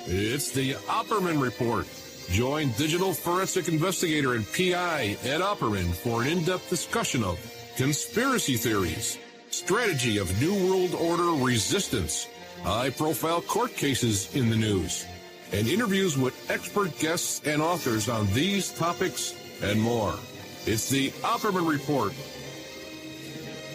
It's the Opperman Report. Join digital forensic investigator and PI Ed Opperman for an in-depth discussion of conspiracy theories, strategy of New World Order resistance, high-profile court cases in the news, and interviews with expert guests and authors on these topics and more. It's the Opperman Report.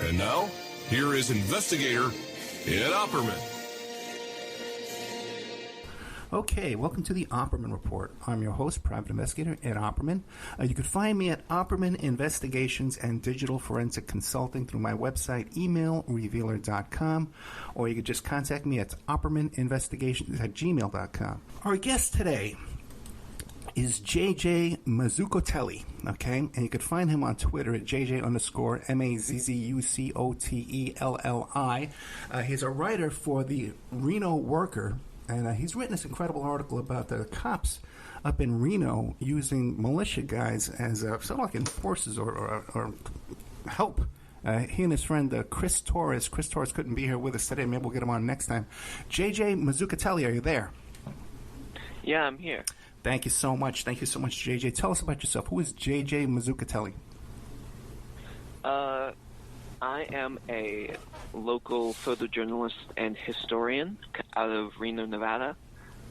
And now, here is investigator Ed Opperman. Okay, welcome to the Opperman Report. I'm your host, private investigator Ed Opperman. You can find me at Opperman Investigations and Digital Forensic Consulting through my website, emailrevealer.com, or you can just contact me at oppermaninvestigations@gmail.com. Our guest today is JJ Mazzucatelli, okay? And you can find him on Twitter at JJ_MAZZUCOTELLI. He's a writer for the Reno Worker, and he's written this incredible article about the cops up in Reno using militia guys as sort of like enforcers or help. He and his friend Chris Torres couldn't be here with us today. Maybe we'll get him on next time. JJ Mazzucatelli, are you there? Yeah, I'm here. Thank you so much. Thank you so much, JJ. Tell us about yourself. Who is JJ Mazzucatelli? I am a local photojournalist and historian out of Reno, Nevada.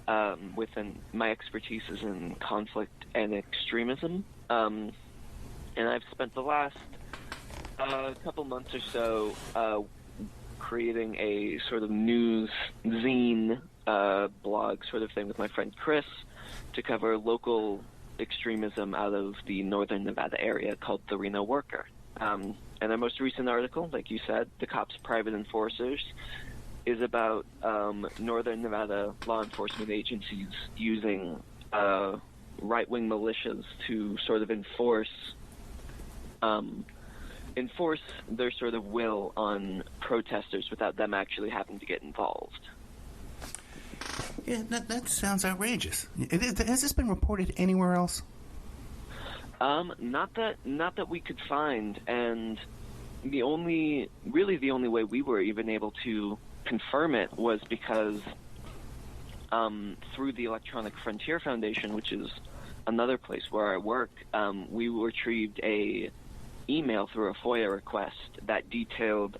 My expertise is in conflict and extremism. And I've spent the last couple months or so creating a sort of news zine blog sort of thing with my friend Chris to cover local extremism out of the northern Nevada area called the Reno Worker. And our most recent article, like you said, The Cops' Private Enforcers, is about northern Nevada law enforcement agencies using right-wing militias to sort of enforce their sort of will on protesters without them actually having to get involved. Yeah, that sounds outrageous. Has this been reported anywhere else? Not that we could find, and the only way we were even able to confirm it was because through the Electronic Frontier Foundation, which is another place where I work, we retrieved a email through a FOIA request that detailed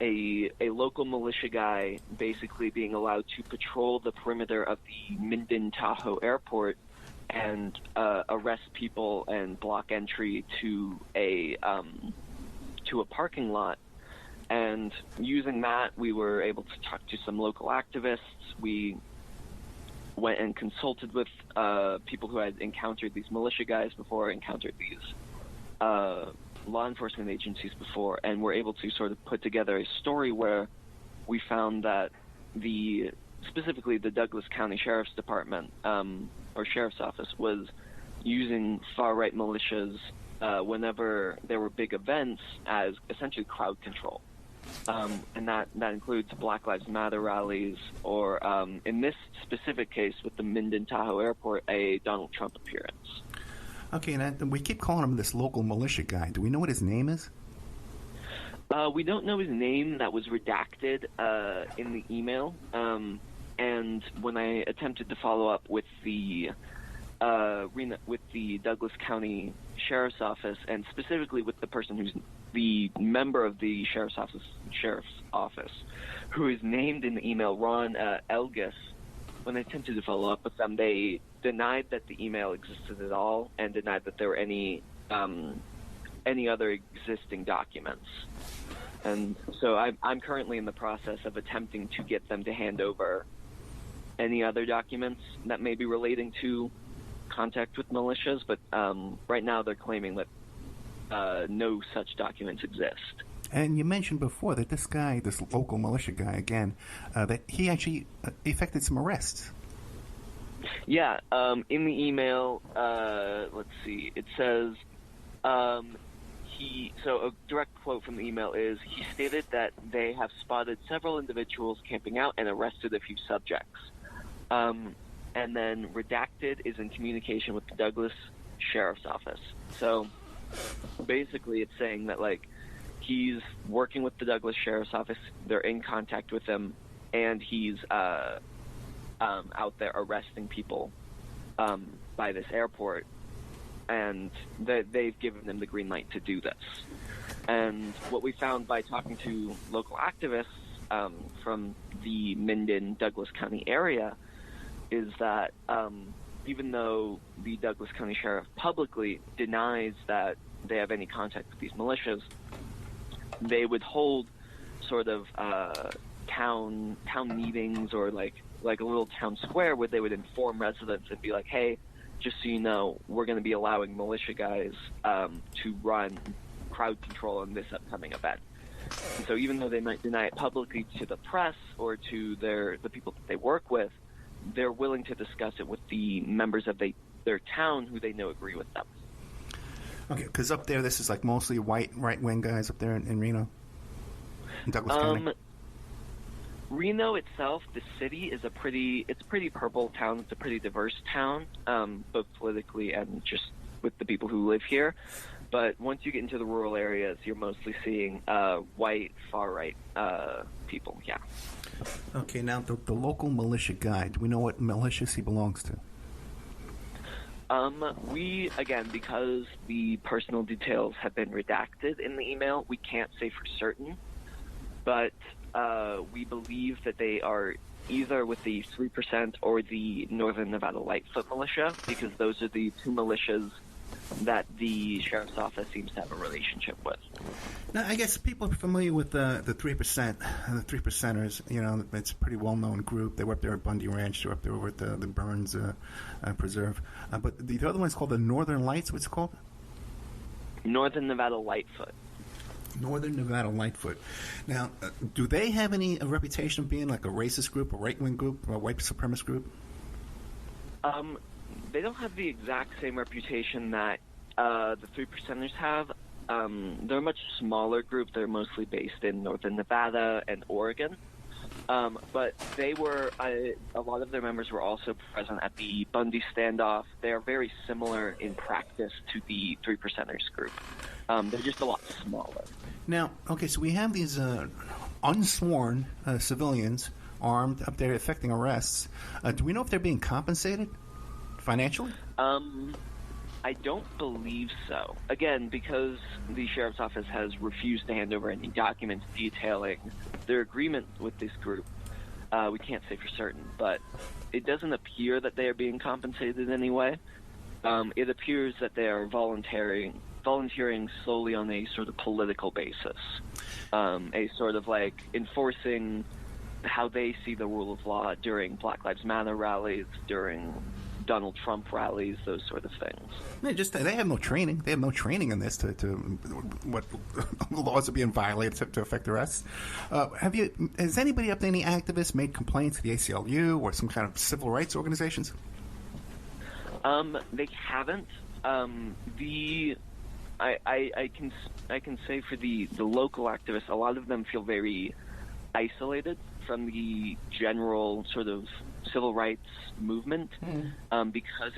a local militia guy basically being allowed to patrol the perimeter of the Minden Tahoe Airport and arrest people and block entry to a parking lot. And using that, we were able to talk to some local activists. We went and consulted with people who had encountered these militia guys before, encountered these law enforcement agencies before, and were able to sort of put together a story where we found that specifically the Douglas County Sheriff's Department or Sheriff's Office was using far-right militias whenever there were big events as essentially crowd control. And that includes Black Lives Matter rallies or, in this specific case with the Minden Tahoe Airport, a Donald Trump appearance. Okay, and we keep calling him this local militia guy. Do we know what his name is? We don't know his name. That was redacted in the email. And when I attempted to follow up with the Douglas County Sheriff's Office, and specifically with the person who's the member of the Sheriff's Office, who is named in the email Ron Elgis, when I attempted to follow up with them, they denied that the email existed at all and denied that there were any other existing documents. And so I'm currently in the process of attempting to get them to hand over any other documents that may be relating to contact with militias, but right now they're claiming that no such documents exist. And you mentioned before that this guy, this local militia guy, again, that he actually effected some arrests. Yeah, in the email, let's see, it says, so a direct quote from the email is, he stated that they have spotted several individuals camping out and arrested a few subjects. And then redacted is in communication with the Douglas Sheriff's Office. So basically it's saying that, like, he's working with the Douglas Sheriff's Office, they're in contact with him, and he's out there arresting people by this airport, and they've given them the green light to do this. And what we found by talking to local activists from the Minden, Douglas County area is that even though the Douglas County Sheriff publicly denies that they have any contact with these militias, they would hold sort of town meetings or like a little town square where they would inform residents and be like, hey, just so you know, we're going to be allowing militia guys to run crowd control on this upcoming event. And so even though they might deny it publicly to the press or to the people that they work with, they're willing to discuss it with the members of their town who they know agree with them. Okay, because up there, this is like mostly white right-wing guys up there in Reno, in Douglas County. Reno itself, the city, it's a pretty purple town. It's a pretty diverse town, both politically and just with the people who live here. But once you get into the rural areas, you're mostly seeing white, far-right people, yeah. Okay, now the local militia guy, do we know what militias he belongs to? We, again, because the personal details have been redacted in the email, we can't say for certain, but we believe that they are either with the 3% or the Northern Nevada Lightfoot militia, because those are the two militias that the sheriff's office seems to have a relationship with. Now, I guess people are familiar with the 3%, the 3%ers. You know, it's a pretty well-known group. They were up there at Bundy Ranch. They were up there over at the Burns Preserve. But the other one's called the Northern Lights. What's it called? Northern Nevada Lightfoot. Northern Nevada Lightfoot. Now, do they have any reputation of being like a racist group, a right-wing group, a white supremacist group? They don't have the exact same reputation that the 3%ers have. They're a much smaller group. They're mostly based in Northern Nevada and Oregon. But they were, a lot of their members were also present at the Bundy standoff. They are very similar in practice to the 3%ers group. They're just a lot smaller. Now, okay, so we have these unsworn civilians armed up there effecting arrests. Do we know if they're being compensated financially? I don't believe so. Again, because the sheriff's office has refused to hand over any documents detailing their agreement with this group, we can't say for certain. But it doesn't appear that they are being compensated in any way. It appears that they are volunteering solely on a sort of political basis, a sort of like enforcing how they see the rule of law during Black Lives Matter rallies, during Donald Trump rallies, those sort of things. They have no training. They have no training in this to what laws are being violated to affect arrests. Has anybody up there, any activists, made complaints to the ACLU or some kind of civil rights organizations? They haven't. I can say for the local activists, a lot of them feel very isolated from the general sort of civil rights movement, because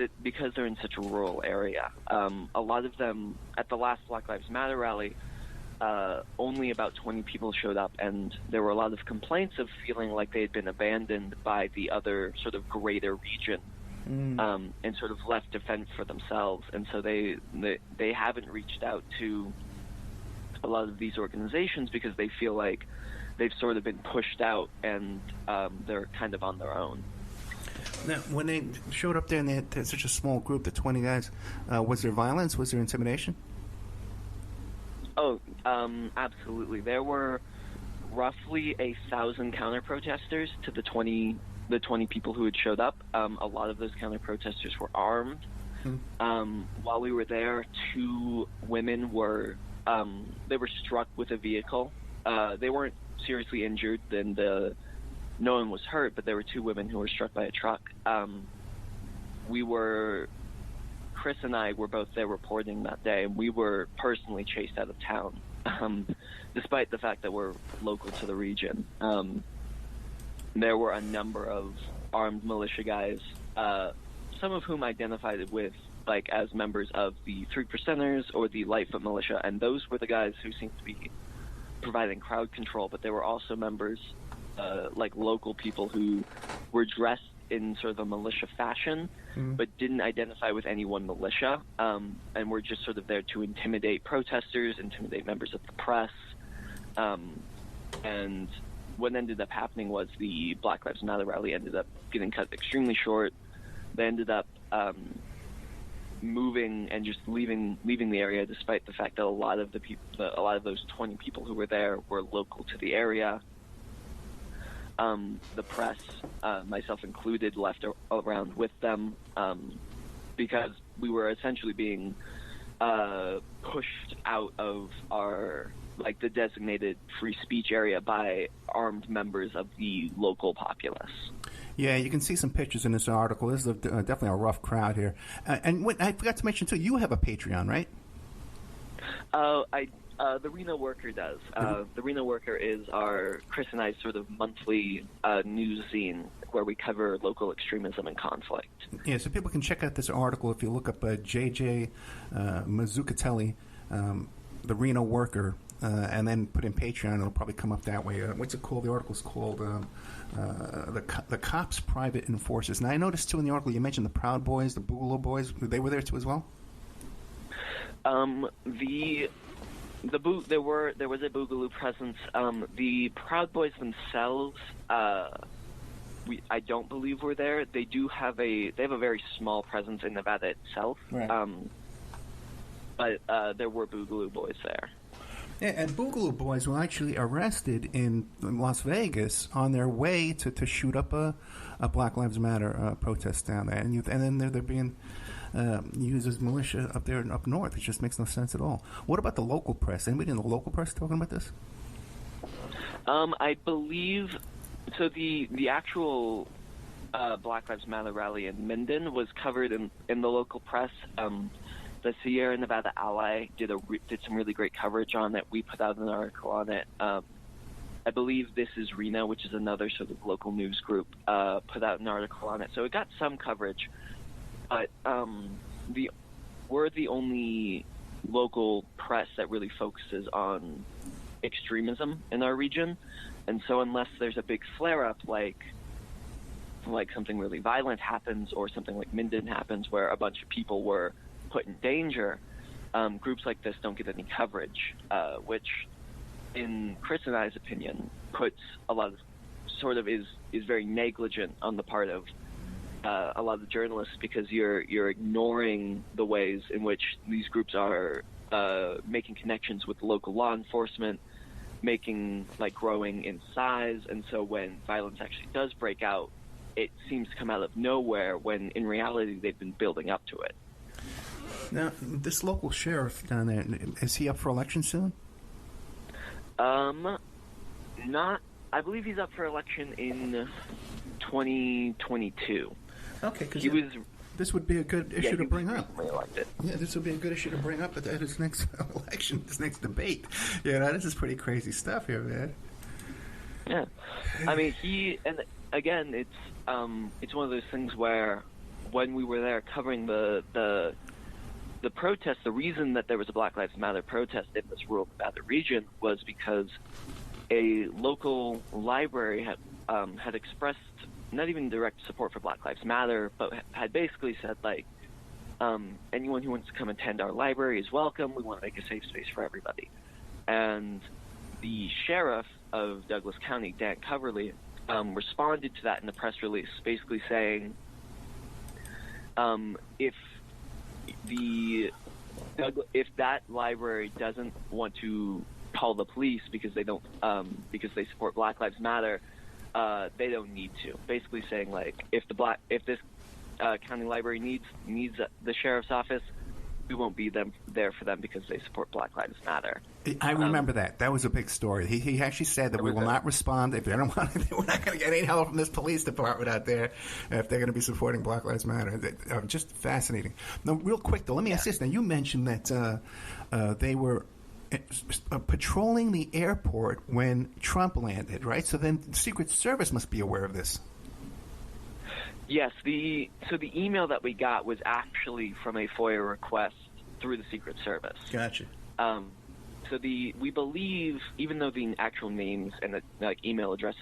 they're in such a rural area. A lot of them at the last Black Lives Matter rally, only about 20 people showed up, and there were a lot of complaints of feeling like they had been abandoned by the other sort of greater region, and sort of left to fend for themselves. And so they haven't reached out to a lot of these organizations because they feel like they've sort of been pushed out and they're kind of on their own. Now, when they showed up there and they had such a small group, the 20 guys, was there violence? Was there intimidation? Oh, absolutely. There were roughly 1,000 counter-protesters to the 20 people who had showed up. A lot of those counter-protesters were armed. While we were there, 2 women were struck with a vehicle. They weren't seriously injured, and no one was hurt, but there were 2 women who were struck by a truck. Chris and I were both there reporting that day, and we were personally chased out of town, despite the fact that we're local to the region. There were a number of armed militia guys, some of whom identified with as members of the 3%ers or the Lightfoot militia, and those were the guys who seemed to be providing crowd control. But there were also members, local people who were dressed in sort of a militia fashion, but didn't identify with any one militia, and were just sort of there to intimidate protesters, intimidate members of the press. And what ended up happening was the Black Lives Matter rally ended up getting cut extremely short. They ended up moving and just leaving the area, despite the fact that a lot of those 20 people who were there were local to the area. The press, myself included, left around with them because we were essentially being pushed out of the designated free speech area by armed members of the local populace. Yeah, you can see some pictures in this article. This is definitely a rough crowd here. And I forgot to mention, too, you have a Patreon, right? The Reno Worker does. The Reno Worker is Chris and I's sort of monthly news zine where we cover local extremism and conflict. Yeah, so people can check out this article if you look up JJ Mazzucatelli, The Reno Worker, and then put in Patreon. It'll probably come up that way. What's it called? The article's called The Cops' Private Enforcers. Now, I noticed, too, in the article you mentioned the Proud Boys, the Boogaloo Boys. They were there, too, as well? There was a Boogaloo presence. The Proud Boys themselves, I don't believe were there. They have a very small presence in Nevada itself. Right. But there were Boogaloo Boys there. Yeah, and Boogaloo Boys were actually arrested in Las Vegas on their way to shoot up a Black Lives Matter protest down there, and then they're being used as militia up there up north. It just makes no sense at all. What about the local press? Anybody in the local press talking about this? I believe so. The actual Black Lives Matter rally in Minden was covered in the local press. The Sierra Nevada Ally did some really great coverage on it. We put out an article on it. I believe This Is Reno, which is another sort of local news group, put out an article on it. So it got some coverage. But we're the only local press that really focuses on extremism in our region. And so unless there's a big flare-up like something really violent happens or something like Minden happens where a bunch of people were put in danger, groups like this don't get any coverage, which in Chris and I's opinion puts a lot of sort of is very negligent on the part of a lot of the journalists, because you're ignoring the ways in which these groups are making connections with local law enforcement, growing in size, and so when violence actually does break out, it seems to come out of nowhere when in reality they've been building up to it. Now, this local sheriff down there, is he up for election soon? Not. I believe he's up for election in 2022. Okay, because this would be a good issue to bring up. Elected. Yeah, this would be a good issue to bring up at his next election, this next debate. Yeah, this is pretty crazy stuff here, man. Yeah, I mean, it's one of those things where when we were there covering the protest, the reason that there was a Black Lives Matter protest in this rural Nevada region was because a local library had expressed not even direct support for Black Lives Matter, but had basically said, anyone who wants to come attend our library is welcome. We want to make a safe space for everybody. And the sheriff of Douglas County, Dan Coverly, responded to that in the press release, basically saying, if that library doesn't want to call the police because they don't because they support Black Lives Matter, they don't need to. Basically saying, if this county library needs the sheriff's office, we won't be there for them because they support Black Lives Matter. I remember that. That was a big story. He actually said that we will not respond if they don't want it. We're not going to get any help from this police department out there if they're going to be supporting Black Lives Matter. Just fascinating. Now, real quick, though, let me ask this. Now, you mentioned that they were patrolling the airport when Trump landed, right? So then the Secret Service must be aware of this. Yes, the email that we got was actually from a FOIA request through the Secret Service. Gotcha. So we believe, even though the actual names and the email addresses